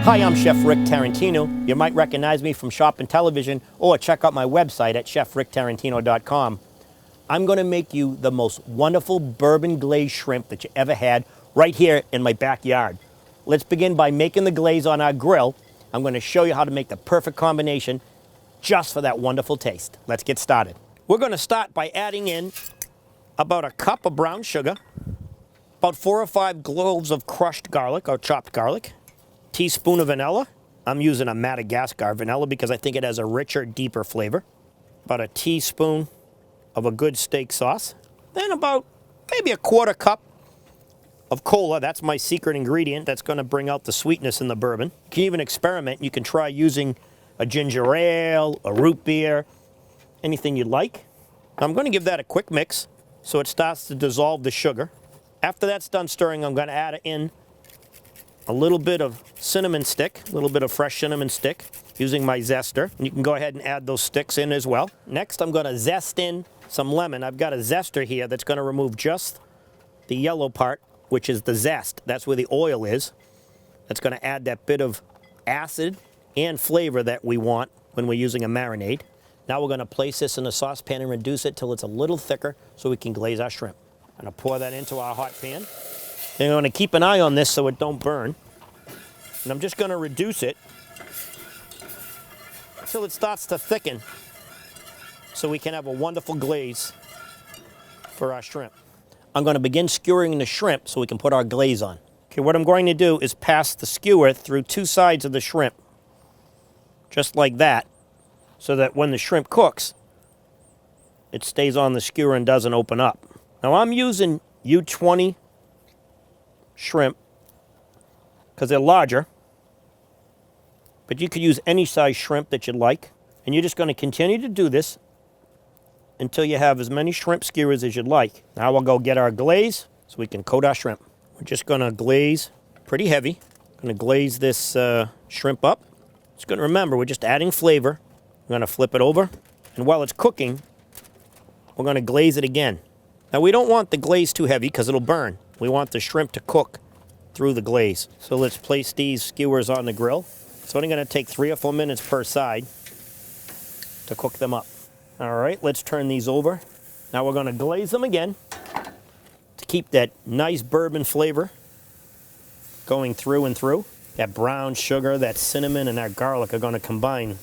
Hi, I'm Chef Rick Tarentino. You might recognize me from shopping television or check out my website at chefricktarentino.com. I'm going to make you the most wonderful bourbon glazed shrimp that you ever had right here in my backyard. Let's begin by making the glaze on our grill. I'm going to show you how to make the perfect combination just for that wonderful taste. Let's get started. We're going to start by adding in about a cup of brown sugar, about 4 or 5 cloves of crushed garlic or chopped garlic, teaspoon of vanilla. I'm using a Madagascar vanilla because I think it has a richer, deeper flavor. About a teaspoon of a good steak sauce. Then about maybe a 1/4 cup of cola. That's my secret ingredient. That's going to bring out the sweetness in the bourbon. You can even experiment. You can try using a ginger ale, a root beer, anything you like. I'm going to give that a quick mix so it starts to dissolve the sugar. After that's done stirring, I'm going to add in a little bit of cinnamon stick, a little bit of fresh cinnamon stick, using my zester. And you can go ahead and add those sticks in as well. Next, I'm going to zest in some lemon. I've got a zester here that's going to remove just the yellow part, which is the zest. That's where the oil is. That's going to add that bit of acid and flavor that we want when we're using a marinade. Now we're going to place this in a saucepan and reduce it till it's a little thicker so we can glaze our shrimp. I'm going to pour that into our hot pan. And I'm going to keep an eye on this so it don't burn. And I'm just going to reduce it until it starts to thicken so we can have a wonderful glaze for our shrimp. I'm going to begin skewering the shrimp so we can put our glaze on. Okay, what I'm going to do is pass the skewer through 2 sides of the shrimp, just like that, so that when the shrimp cooks, it stays on the skewer and doesn't open up. Now I'm using U20 shrimp because they're larger, but you could use any size shrimp that you'd like. And you're just going to continue to do this until you have as many shrimp skewers as you'd like. Now we'll go get our glaze so we can coat our shrimp. We're just going to glaze pretty heavy. Going to glaze this shrimp up. Just going to remember, we're just adding flavor. We're going to flip it over. And while it's cooking, we're going to glaze it again. Now we don't want the glaze too heavy because it'll burn. We want the shrimp to cook through the glaze. So let's place these skewers on the grill. It's only going to take 3 or 4 minutes per side to cook them up. All right, let's turn these over. Now we're going to glaze them again to keep that nice bourbon flavor going through and through. That brown sugar, that cinnamon, and that garlic are going to combine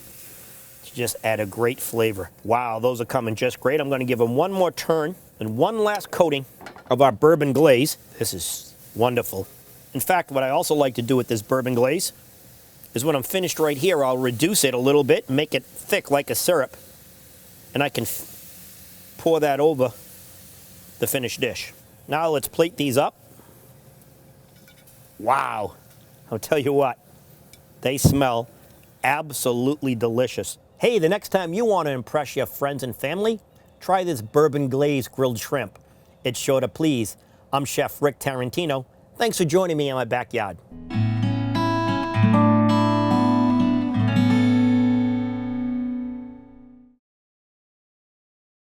to just add a great flavor. Wow, those are coming just great. I'm going to give them one more turn and one last coating of our bourbon glaze. This is wonderful. In fact, what I also like to do with this bourbon glaze is when I'm finished right here, I'll reduce it a little bit, make it thick like a syrup, and I can pour that over the finished dish. Now let's plate these up. Wow, I'll tell you what, they smell absolutely delicious. Hey, the next time you want to impress your friends and family, try this bourbon glazed grilled shrimp. It's sure to please. I'm Chef Rick Tarentino. Thanks for joining me in my backyard.